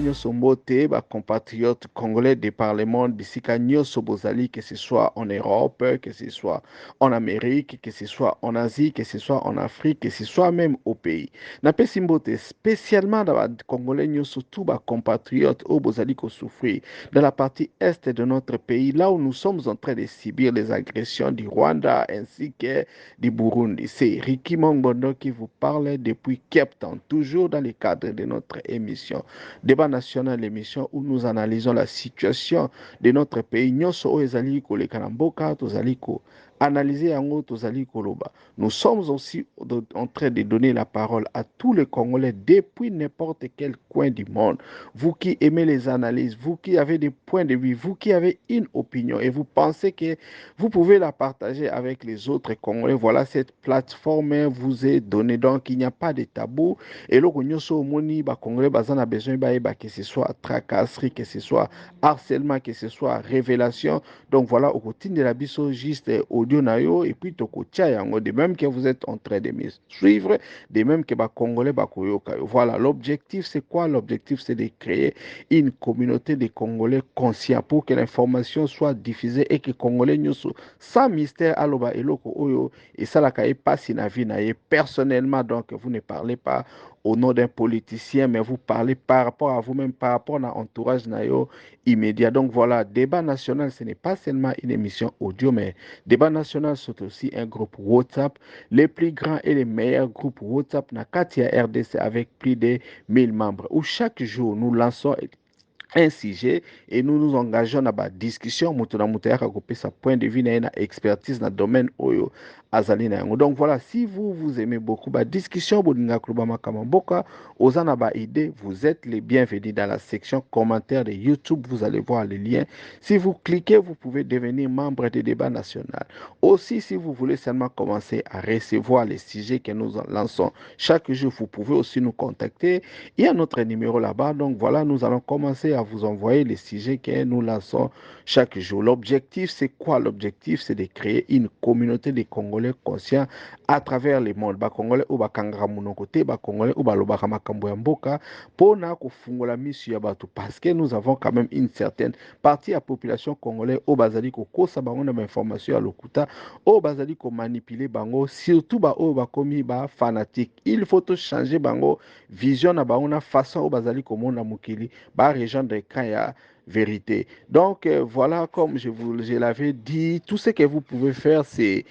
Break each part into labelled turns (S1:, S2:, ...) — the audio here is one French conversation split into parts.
S1: nyonso mbote, compatriotes congolais de par le monde, bisika nyonso bozali, que ce soit en Europe, que ce soit en Amérique, que ce soit en Asie, que ce soit en Afrique, que ce soit même au pays. Napesi mbote spécialement dans les Congolais nyonso, tous les compatriotes au bozali ko souffrir dans la partie est de notre pays, là où nous sommes en train de subir les agressions du Rwanda ainsi que du Burundi. C'est Ricky Mongbondo qui vous parle depuis Cape Town, toujours dans le cadre de notre émission Débat national, l'émission où nous analysons la situation de notre pays. Nyonso o ezali ko le kanamboka, tozali ko analyser yango, tozali koloba. Nous sommes aussi en train de donner la parole à tous les Congolais depuis n'importe quel coin du monde. Vous qui aimez les analyses, vous qui avez des points de vue, vous qui avez une opinion et vous pensez que vous pouvez la partager avec les autres Congolais, voilà, cette plateforme vous est donnée. Donc, il n'y a pas de tabou. Et là, Congolais, on a besoin que ce soit tracasserie, que ce soit harcèlement, que ce soit révélation. Donc, voilà, au quotidien de la biso, juste audio nayo, et puis de même que vous êtes en train de me suivre, de même que Congolais, voilà, l'objectif, c'est quoi? L'objectif, c'est de créer une communauté de Congolais conscients pour que l'information soit diffusée et que Congolais sans mystère aloba eloko oyo et ça la kaye pas si na vie na ye personnellement. Donc vous ne parlez pas au nom d'un politicien, mais vous parlez par rapport à vous-même, par rapport à l'entourage nayo immédiat. Donc voilà, débat national, ce n'est pas seulement une émission audio, mais débat national, c'est aussi un groupe WhatsApp, les plus grands et les meilleurs groupes WhatsApp na Katia RDC avec plus de 1000 membres, où chaque jour nous lançons un sujet et nous nous engageons dans la discussion mutuna mutaya kope sa point de vue na expertise dans le domaine oyo azali na yango. Donc voilà, si vous aimez beaucoup la discussion bolinga kluba makamamboka ozana ba idée, vous êtes les bienvenus dans la section commentaires de YouTube, vous allez voir les liens. Si vous cliquez, vous pouvez devenir membre des débats national. Aussi, si vous voulez seulement commencer à recevoir les sujets que nous lançons chaque jour, vous pouvez aussi nous contacter. Il y a notre numéro là-bas. Donc voilà, nous allons commencer à vous envoyer les sujets que nous lançons chaque jour. L'objectif, c'est quoi? L'objectif, c'est de créer une communauté de Congolais conscients à travers le monde. Ba Congolais ou ba kangara monokote, ba Congolais ou ba lobaka makambo ya mboka, pona ko fungola misu ya bato, parce que nous avons quand même une certaine partie de la population congolaise au bazali ko kosa bango na information ya lokuta, au bazali ko manipuler bango, surtout ba o ba komi ba fanatique. Il faut tout changer bango vision na baona façon au bazali komona mukili ba rejoindre quand il y a vérité. Donc voilà, comme je l'avais dit, tout ce que vous pouvez faire, c'est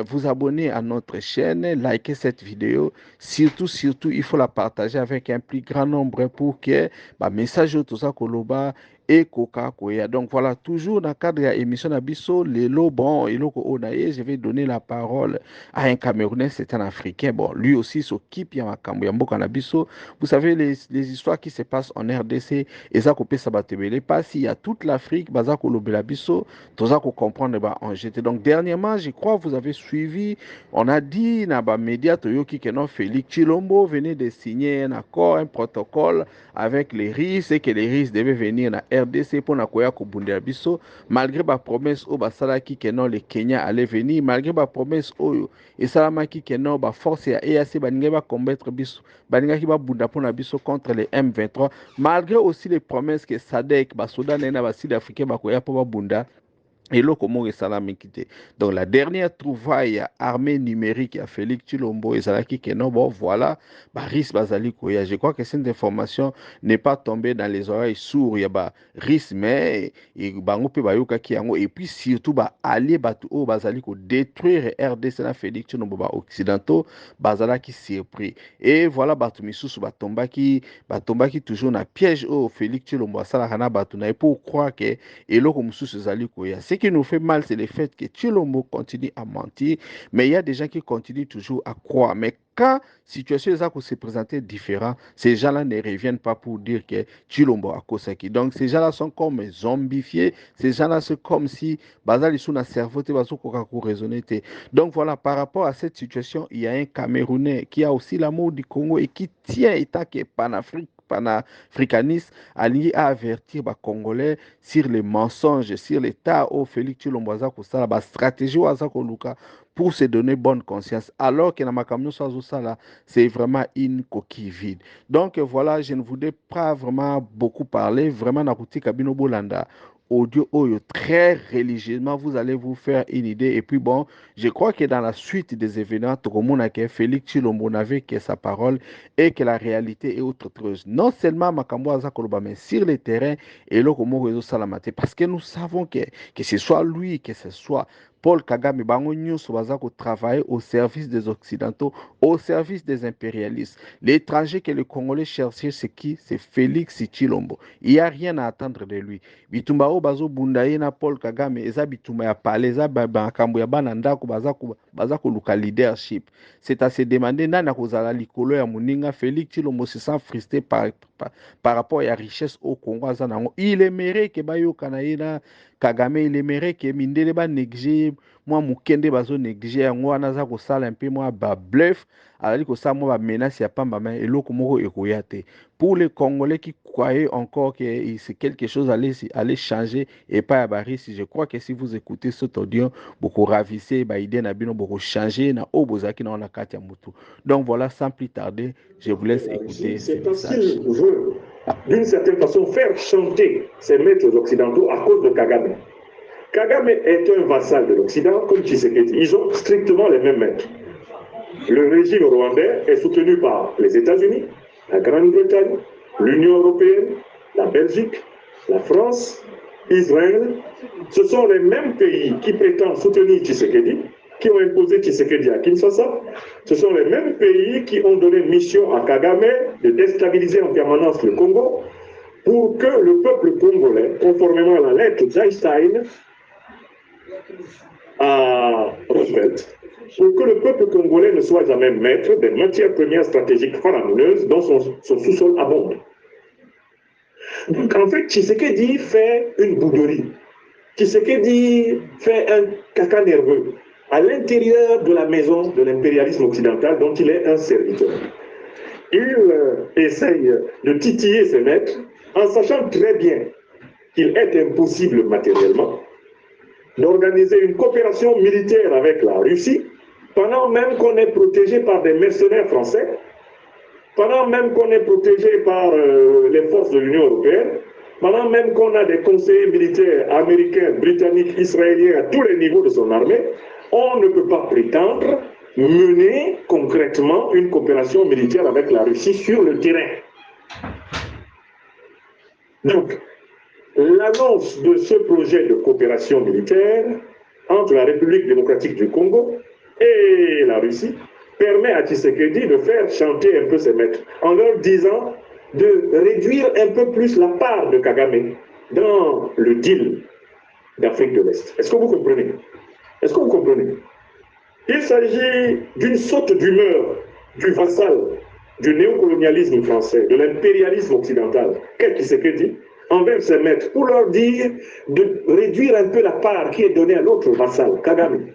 S1: vous abonner à notre chaîne, liker cette vidéo. Surtout, il faut la partager avec un plus grand nombre pour que le message tout ça koloba et koka koya. Donc voilà, toujours dans le cadre de l'émission Nabiso, Lelo, bon, je vais donner la parole à un Camerounais, c'est un Africain. Bon, lui aussi s'occupe, il y a un Canabiso. Vous savez, les histoires qui se passent en RDC, et ça, ça va te pas. S'il y a toute l'Afrique, Bazako Lobelabiso, tout ça, qu'on comprend, en jeté. Donc, dernièrement, je crois, vous avez suivi, on a dit, dans les médias, Toyoki, que non, Félix Chilombo venait de signer un accord, un protocole avec les RIS, et que les RIS devaient venir dans RDC pour Nakoya Kobundabiso, malgré la promesse au Basalaki, que non, les Kenyans allaient venir, malgré la promesse au et salamaki que non, force et EAC va combattre biso, baningaki ba bunda pona biso contre les M23, malgré aussi les promesses que SADC, Soudan et les Sud-Africains bakoya pour bunda. Et là, comment est quitté? Donc, la dernière trouvaille armée numérique à Félix Chilombo et Zalaki Keno, bon, voilà, Baris Bazali Koya. Je crois que cette information n'est pas tombée dans les oreilles sourdes. Il y a Baris, mais et puis surtout, allié Batou Bazali ko détruire RDC na Félix Chilombo occidentaux, Bazalaki surpris. Et voilà, Batumisusu Batombaki toujours na piège au Félix Chilombo, Salahana Batuna, et pour croire que et là, comme ce qui nous fait mal, c'est le fait que Chilombo continue à mentir, mais il y a des gens qui continuent toujours à croire. Mais quand situation se présenter différent, ces gens-là ne reviennent pas pour dire que Chilombo a Kosaki. Donc ces gens-là sont comme zombifiés, ces gens-là c'est comme si Bazali sous na cerveau te baso kokaku raisonner. Donc voilà, par rapport à cette situation, il y a un Camerounais qui a aussi l'amour du Congo et qui tient état que panafricanistes, alliés à avertir les Congolais sur les mensonges, sur l'état où Félix Tshilombo aza kosala, la stratégie où aza koluka pour se donner bonne conscience. Alors que dans ma camion c'est vraiment une coquille vide. Donc voilà, je ne voudrais pas vraiment beaucoup parler, vraiment Nakuti Kabino Bolanda. Audio Oyo, très religieusement, vous allez vous faire une idée. Et puis bon, je crois que dans la suite des événements, tout le monde a que Félix Tshilombo n'avait que sa parole et que la réalité est autre chose. Non seulement Makambo Azakoloba, mais sur le terrain et le Komo Réseau Salamate. Parce que nous savons que ce soit lui, que ce soit Paul Kagame, Bango Nyonso Bazako travailler au service des Occidentaux, au service des impérialistes. L'étranger que le Congolais cherchait, c'est qui? C'est Félix Tshilombo. Il n'y a rien à attendre de lui. Bitumba o bazo bundaye na Paul Kagame, eza bitumba ya pale, eza bakambo ya bana ndako bazako luka leadership. C'est à se demander nani akozala likolo ya muninga Félix Tshilombo se sent frustré par rapport à la richesse au Congo. Il aimerait que bayoka na yena Kagame, il aimerait que mindele ba négligé moi mukende bazo négligé yango wana za kosala un peu moi ba bluff alali kosala moi ba menace ya pamba mais eloko moko ekoya te. Pour les Congolais qui croyaient encore que c'est quelque chose allait changer et pas à Baris, je crois que si vous écoutez cet audio, beaucoup ravissez, bah idée na bino beaucoup changer na obozaki na ona katia mutu. Donc voilà, sans plus tarder, je vous laisse écouter ces
S2: C'est parce
S1: messages.
S2: qu'il veut, d'une certaine façon, faire chanter ces maîtres occidentaux à cause de Kagame. Kagame est un vassal de l'Occident, comme Tshisekedi. Ils ont strictement les mêmes maîtres. Le régime rwandais est soutenu par les États-Unis, la Grande-Bretagne, l'Union européenne, la Belgique, la France, Israël. Ce sont les mêmes pays qui prétendent soutenir Tshisekedi, qui ont imposé Tshisekedi à Kinshasa. Ce sont les mêmes pays qui ont donné mission à Kagame de déstabiliser en permanence le Congo pour que le peuple congolais, conformément à la lettre d'Einstein à Roosevelt, pour que le peuple congolais ne soit jamais maître des matières premières stratégiques faramineuses dont son sous-sol abonde. Donc en fait, Tshisekedi fait une bouderie. Tshisekedi fait un caca nerveux à l'intérieur de la maison de l'impérialisme occidental dont il est un serviteur. Il essaye de titiller ses maîtres en sachant très bien qu'il est impossible matériellement d'organiser une coopération militaire avec la Russie pendant même qu'on est protégé par des mercenaires français, pendant même qu'on est protégé par les forces de l'Union européenne, pendant même qu'on a des conseillers militaires américains, britanniques, israéliens à tous les niveaux de son armée, on ne peut pas prétendre mener concrètement une coopération militaire avec la Russie sur le terrain. Donc, l'annonce de ce projet de coopération militaire entre la République démocratique du Congo et la Russie permet à Tshisekedi de faire chanter un peu ses maîtres en leur disant de réduire un peu plus la part de Kagame dans le deal d'Afrique de l'Est. Est-ce que vous comprenez? Est-ce que vous comprenez? Il s'agit d'une saute d'humeur du vassal du néocolonialisme français, de l'impérialisme occidental, qu'est-ce Tshisekedi envers ses maîtres, pour leur dire de réduire un peu la part qui est donnée à l'autre vassal, Kagame.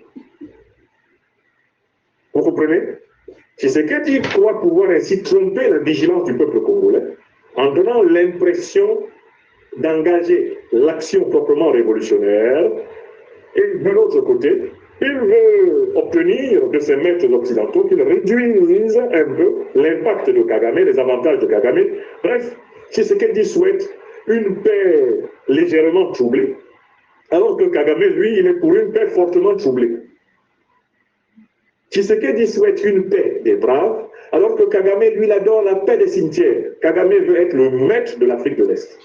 S2: Vous comprenez? Tshisekedi croit pouvoir ainsi tromper la vigilance du peuple congolais en donnant l'impression d'engager l'action proprement révolutionnaire, et de l'autre côté, il veut obtenir de ses maîtres occidentaux qu'ils réduisent un peu l'impact de Kagame, les avantages de Kagame. Bref, Tshisekedi souhaite une paix légèrement troublée, alors que Kagame, lui, il est pour une paix fortement troublée. Tshisekedi souhaite une paix des braves, alors que Kagame, lui, il adore la paix des cimetières. Kagame veut être le maître de l'Afrique de l'Est.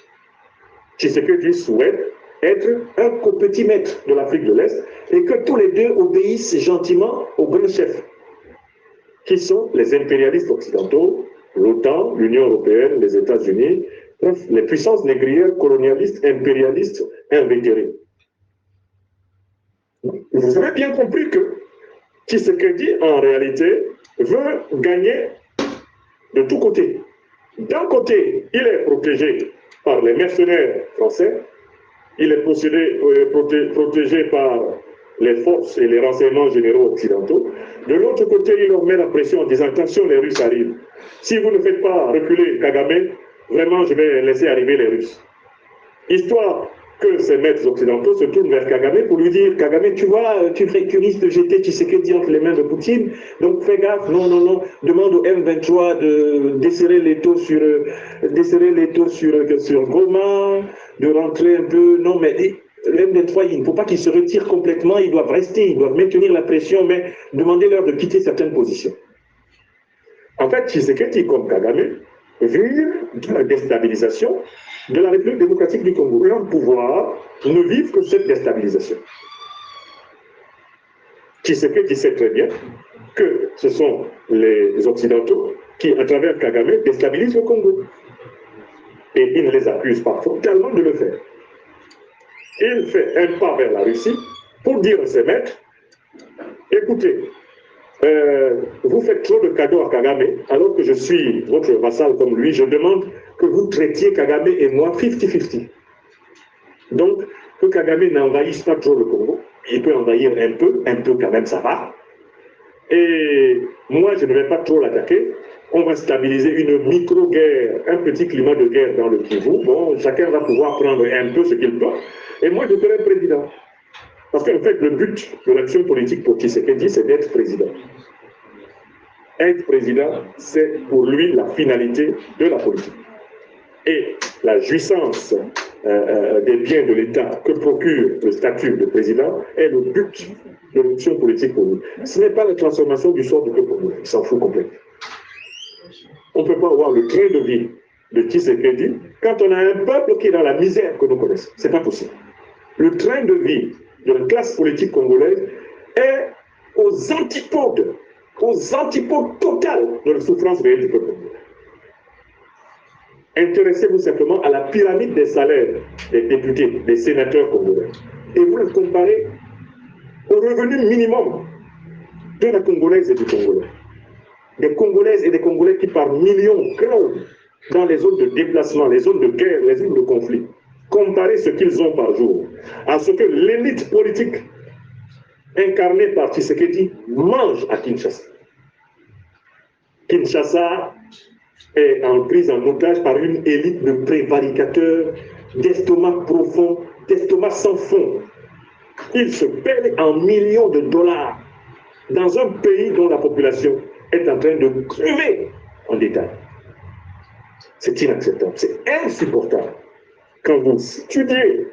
S2: Tshisekedi souhaite être un petit maître de l'Afrique de l'Est et que tous les deux obéissent gentiment aux grands chefs, qui sont les impérialistes occidentaux, l'OTAN, l'Union européenne, les États-Unis, bref, les puissances négrières, colonialistes, impérialistes, invétérées. Vous avez bien compris que Tshisekedi, en réalité, veut gagner de tous côtés. D'un côté, il est protégé par les mercenaires français, il est protégé par les forces et les renseignements généraux occidentaux. De l'autre côté, il leur met la pression en disant attention, les Russes arrivent. Si vous ne faites pas reculer Kagame, vraiment, je vais laisser arriver les Russes. Histoire que ces maîtres occidentaux se tournent vers Kagame pour lui dire, Kagame, tu vois, tu risques de jeter Tshisekedi entre les mains de Poutine, donc fais gaffe, non, non, non, demande au M23 de desserrer les taux sur Goma, de rentrer un peu, non, mais le M23, il ne faut pas qu'ils se retirent complètement, ils doivent rester, ils doivent maintenir la pression, mais demandez-leur de quitter certaines positions. En fait, Tshisekedi, comme Kagame, vivent de la déstabilisation de la République démocratique du Congo. Leur pouvoir ne vivent que cette déstabilisation. Tshisekedi sait très bien que ce sont les Occidentaux qui, à travers Kagame, déstabilisent le Congo. Et il ne les accuse pas totalement de le faire. Il fait un pas vers la Russie pour dire à ses maîtres, écoutez, vous faites trop de cadeaux à Kagame, alors que je suis votre vassal comme lui, je demande que vous traitiez Kagame et moi 50-50. Donc, que Kagame n'envahisse pas trop le Congo, il peut envahir un peu quand même, ça va. Et moi, je ne vais pas trop l'attaquer. On va stabiliser une micro-guerre, un petit climat de guerre dans le Kivu. Bon, chacun va pouvoir prendre un peu ce qu'il peut. Et moi, je serai président. Parce qu'en fait, le but de l'action politique pour Tshisekedi, c'est d'être président. Être président, c'est pour lui la finalité de la politique. Et la jouissance des biens de l'État que procure le statut de président est le but de l'action politique pour lui. Ce n'est pas la transformation du sort du peuple congolais, il s'en fout complètement. On ne peut pas avoir le train de vie de Tshisekedi quand on a un peuple qui est dans la misère que nous connaissons. Ce n'est pas possible. Le train de vie de la classe politique congolaise est aux antipodes totales de la souffrance réelle du peuple congolais. Intéressez-vous simplement à la pyramide des salaires des députés, des sénateurs congolais, et vous la comparez au revenu minimum de la Congolaise et du Congolais. Des Congolaises et des Congolais qui par millions crèvent dans les zones de déplacement, les zones de guerre, les zones de conflit. Comparez ce qu'ils ont par jour à ce que l'élite politique incarnée par Tshisekedi mange à Kinshasa. Kinshasa est prise en otage par une élite de prévaricateurs, d'estomac profond, d'estomac sans fond. Ils se payent en millions de dollars dans un pays dont la population est en train de crever en détail. C'est inacceptable, c'est insupportable. Quand vous étudiez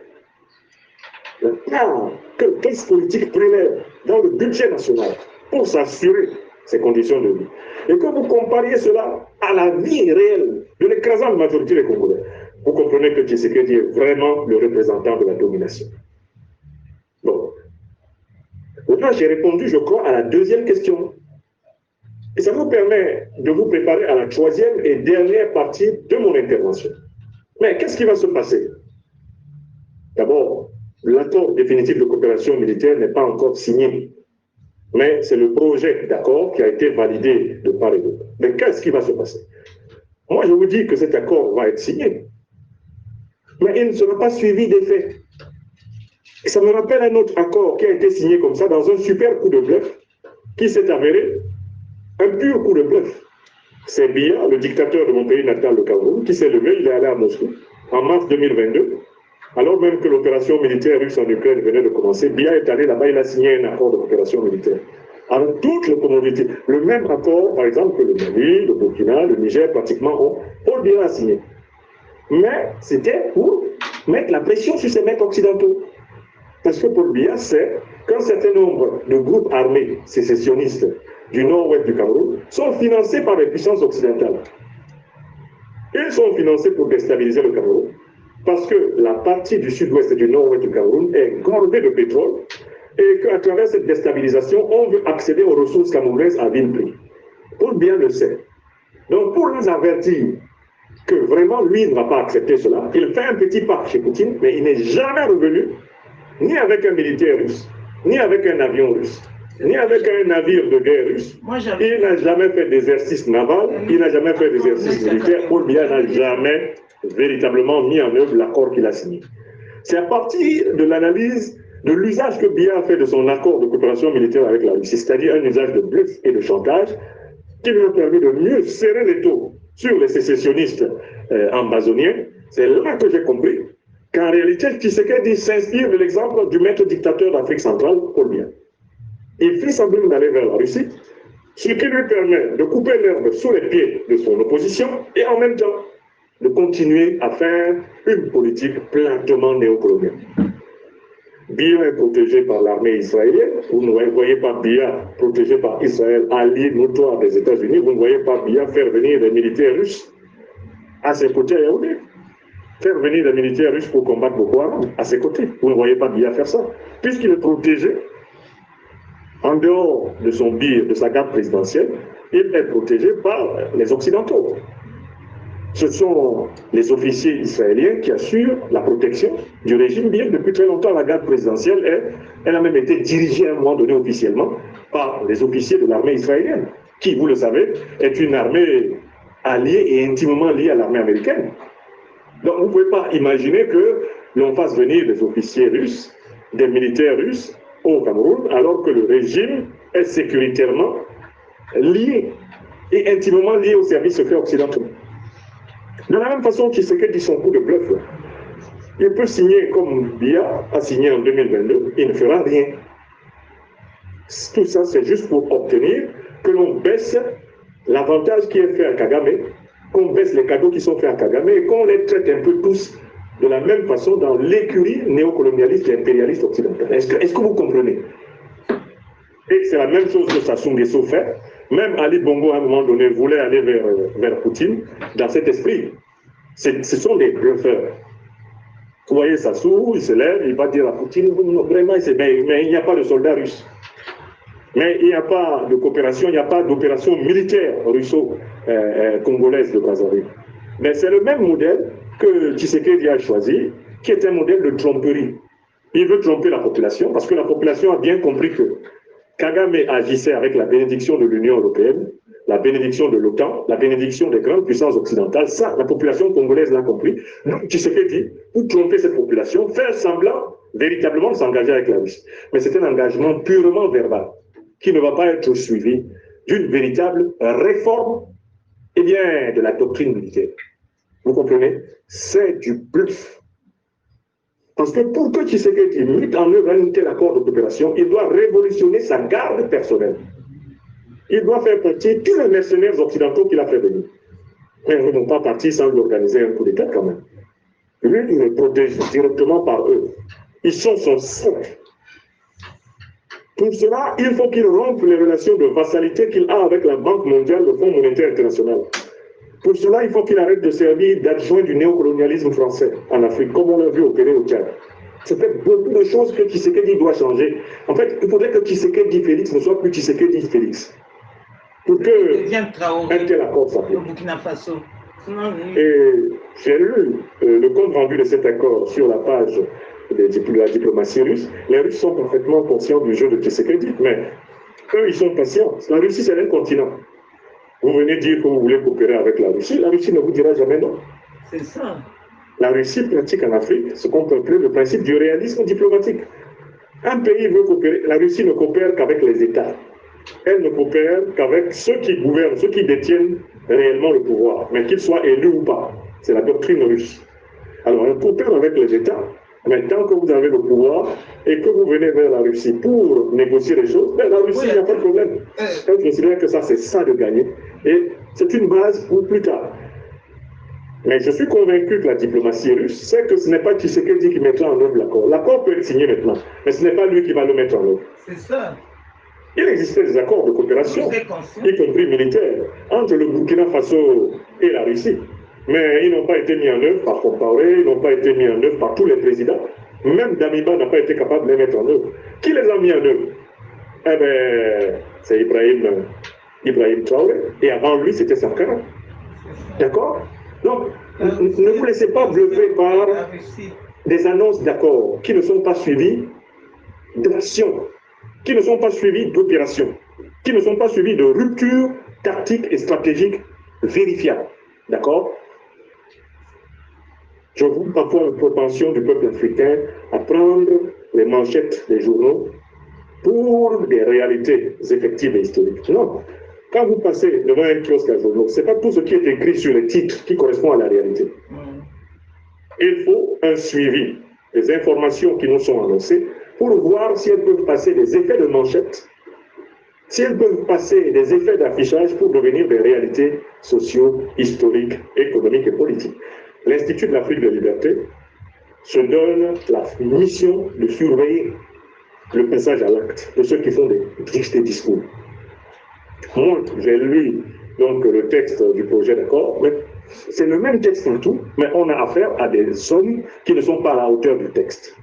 S2: la part que la classe politique prélève dans le budget national pour s'assurer ces conditions de vie, et que vous compariez cela à la vie réelle de l'écrasante majorité des Congolais, vous comprenez que Tshisekedi est vraiment le représentant de la domination. Bon. Maintenant, j'ai répondu, je crois, à la deuxième question. Et ça vous permet de vous préparer à la troisième et dernière partie de mon intervention. Mais qu'est-ce qui va se passer? D'abord, l'accord définitif de coopération militaire n'est pas encore signé. Mais c'est le projet d'accord qui a été validé de part et d'autre. Mais qu'est-ce qui va se passer? Moi, je vous dis que cet accord va être signé. Mais il ne sera pas suivi des faits. Et ça me rappelle un autre accord qui a été signé comme ça dans un super coup de bluff qui s'est avéré un pur coup de bluff. C'est Biya, le dictateur de mon pays natal, le Cameroun, qui s'est levé, il est allé à Moscou en mars 2022, alors même que l'opération militaire russe en Ukraine venait de commencer. Biya est allé là-bas, il a signé un accord de coopération militaire. Avec toutes les communautés, le même accord, par exemple, que le Mali, le Burkina, le Niger, pratiquement ont. Paul Biya a signé. Mais c'était pour mettre la pression sur ces mecs occidentaux. Parce que Paul Biya sait qu'un certain nombre de groupes armés sécessionnistes du nord-ouest du Cameroun sont financés par les puissances occidentales. Ils sont financés pour déstabiliser le Cameroun parce que la partie du sud-ouest et du nord-ouest du Cameroun est gordée de pétrole et qu'à travers cette déstabilisation, on veut accéder aux ressources camerounaises à vil prix. Paul Biya le sait. Donc pour les avertir que vraiment lui ne va pas accepter cela, il fait un petit pas chez Poutine, mais il n'est jamais revenu ni avec un militaire russe, ni avec un avion russe, ni avec un navire de guerre russe. Il n'a jamais fait d'exercice naval, il n'a jamais fait d'exercice militaire. Paul Biya n'a jamais véritablement mis en œuvre l'accord qu'il a signé. C'est à partir de l'analyse de l'usage que Biya a fait de son accord de coopération militaire avec la Russie, c'est-à-dire un usage de bluff et de chantage, qui lui a permis de mieux serrer les taux sur les sécessionnistes ambazoniens, c'est là que j'ai compris qu'en réalité, Tshisekedi s'inspire de l'exemple du maître dictateur d'Afrique centrale, Paul Biya. Il fait semblant d'aller vers la Russie, ce qui lui permet de couper l'herbe sous les pieds de son opposition et en même temps de continuer à faire une politique platement néocoloniale. Biya est protégé par l'armée israélienne. Vous ne voyez pas Biya protégé par Israël, allié notoire des États-Unis. Vous ne voyez pas Biya faire venir des militaires russes à ses côtés à Yaoundé. Faire venir des militaires russes pour combattre Boko Haram à ses côtés. Vous ne voyez pas Biya faire ça. Puisqu'il est protégé, en dehors de son biais, de sa garde présidentielle, il est protégé par les Occidentaux. Ce sont les officiers israéliens qui assurent la protection du régime. Bien depuis très longtemps, la garde présidentielle, elle a même été dirigée à un moment donné officiellement par les officiers de l'armée israélienne, qui, vous le savez, est une armée alliée et intimement liée à l'armée américaine. Donc vous ne pouvez pas imaginer que l'on fasse venir des officiers russes, des militaires russes au Cameroun, alors que le régime est sécuritairement lié et intimement lié aux services secrets occidentaux. De la même façon, Tshisekedi dit son coup de bluff. Là. Il peut signer comme Biya a signé en 2022, il ne fera rien. Tout ça, c'est juste pour obtenir que l'on baisse l'avantage qui est fait à Kagame, qu'on baisse les cadeaux qui sont faits à Kagame et qu'on les traite un peu tous de la même façon dans l'écurie néocolonialiste et impérialiste occidentale. Est-ce que vous comprenez? Et c'est la même chose que Sassou Nguesso fait. Même Ali Bongo, à un moment donné, voulait aller vers Poutine dans cet esprit. Ce sont des bluffeurs. Vous voyez Sassou, il se lève, il va dire à Poutine, vraiment, mais il n'y a pas de soldats russes. Mais il n'y a pas de coopération, il n'y a pas d'opération militaire russo-congolaise de Brazzaville. Mais c'est le même modèle que Tshisekedi a choisi, qui est un modèle de tromperie. Il veut tromper la population parce que la population a bien compris que Kagame agissait avec la bénédiction de l'Union européenne, la bénédiction de l'OTAN, la bénédiction des grandes puissances occidentales. Ça, la population congolaise l'a compris. Donc, Tshisekedi, pour tromper cette population, faire semblant véritablement de s'engager avec la Russie. Mais c'est un engagement purement verbal qui ne va pas être suivi d'une véritable réforme de la doctrine militaire. Vous comprenez? C'est du bluff. Parce que pour que Tshisekedi mette en œuvre un tel accord de coopération, il doit révolutionner sa garde personnelle. Il doit faire partir tous les mercenaires occidentaux qu'il a fait venir. Mais ils ne vont pas partir sans lui organiser un coup d'État quand même. Lui, il est protégé directement par eux. Ils sont son socle. Pour cela, il faut qu'il rompe les relations de vassalité qu'il a avec la Banque mondiale, le Fonds monétaire international. Pour cela, il faut qu'il arrête de servir d'adjoint du néocolonialisme français en Afrique, comme on l'a vu opérer au Tchad. Ça fait beaucoup de choses que Tshisekedi doit changer. En fait, il faudrait que Tshisekedi Félix ne soit plus Tshisekedi Félix. Pour que un tel accord s'applique. Et j'ai lu le compte rendu de cet accord sur la page de la diplomatie russe. Les Russes sont parfaitement conscients du jeu de Tshisekedi, mais eux, ils sont patients. La Russie, c'est un continent. Vous venez dire que vous voulez coopérer avec la Russie ne vous dira jamais non.
S3: C'est ça.
S2: La Russie pratique en Afrique ce qu'on peut appeler le principe du réalisme diplomatique. Un pays veut coopérer, la Russie ne coopère qu'avec les États. Elle ne coopère qu'avec ceux qui gouvernent, ceux qui détiennent réellement le pouvoir, mais qu'ils soient élus ou pas. C'est la doctrine russe. Alors, elle coopère avec les États, mais tant que vous avez le pouvoir et que vous venez vers la Russie pour négocier les choses, ben la Russie, il n'y a pas de problème. Elle considère que ça, c'est ça de gagner. Et c'est une base pour plus tard. Mais je suis convaincu que la diplomatie russe sait que ce n'est pas Tshisekedi qui mettra en œuvre l'accord. L'accord peut être signé maintenant, mais ce n'est pas lui qui va le mettre en œuvre.
S3: C'est ça.
S2: Il existait des accords de coopération, y compris militaires, entre le Burkina Faso et la Russie. Mais ils n'ont pas été mis en œuvre par Compaoré, ils n'ont pas été mis en œuvre par tous les présidents. Même Damiba n'a pas été capable de les mettre en œuvre. Qui les a mis en œuvre? Eh bien, c'est Ibrahim Traoré. Et avant lui, c'était Sankara. D'accord? Donc, ne vous laissez pas bluffer par des annonces d'accords qui ne sont pas suivies d'actions, qui ne sont pas suivies d'opérations, qui ne sont pas suivies de ruptures tactiques et stratégiques vérifiables. D'accord? Je vois parfois la propension du peuple africain à prendre les manchettes des journaux pour des réalités effectives et historiques. Non. Quand vous passez devant un kiosque à journaux, ce n'est pas tout ce qui est écrit sur les titres qui correspond à la réalité. Il faut un suivi des informations qui nous sont annoncées pour voir si elles peuvent passer des effets de manchette, si elles peuvent passer des effets d'affichage pour devenir des réalités socio-historiques, économiques et politiques. L'Institut de l'Afrique de Liberté se donne la mission de surveiller le passage à l'acte de ceux qui font des discours. Moi, j'ai lu donc le texte du projet d'accord, mais c'est le même texte en tout, mais on a affaire à des zones qui ne sont pas à la hauteur du texte.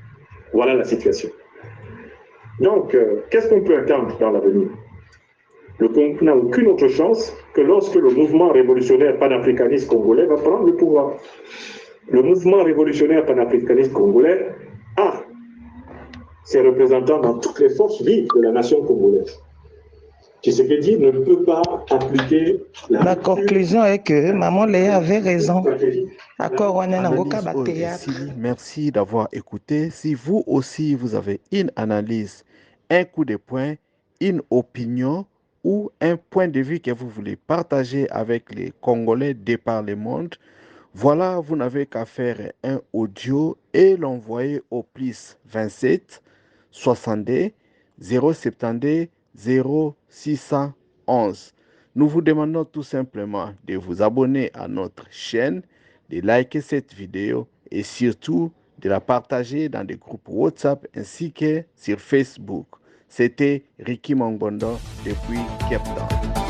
S2: Voilà la situation. Donc, qu'est-ce qu'on peut attendre dans l'avenir? Le Congo n'a aucune autre chance que lorsque le mouvement révolutionnaire panafricaniste congolais va prendre le pouvoir. Le mouvement révolutionnaire panafricaniste congolais a ses représentants dans toutes les forces vives de la nation congolaise. Tshisekedi ne peut pas appliquer
S3: la conclusion est que Maman Léa avait raison.
S1: Merci d'avoir écouté. Si vous aussi vous avez une analyse, un coup de poing, une opinion ou un point de vue que vous voulez partager avec les Congolais de par le monde, voilà, vous n'avez qu'à faire un audio et l'envoyer au plus 27 62 072 0611. Nous vous demandons tout simplement de vous abonner à notre chaîne, de liker cette vidéo et surtout de la partager dans des groupes WhatsApp ainsi que sur Facebook. C'était Ricky Mangbondo depuis Cape Town.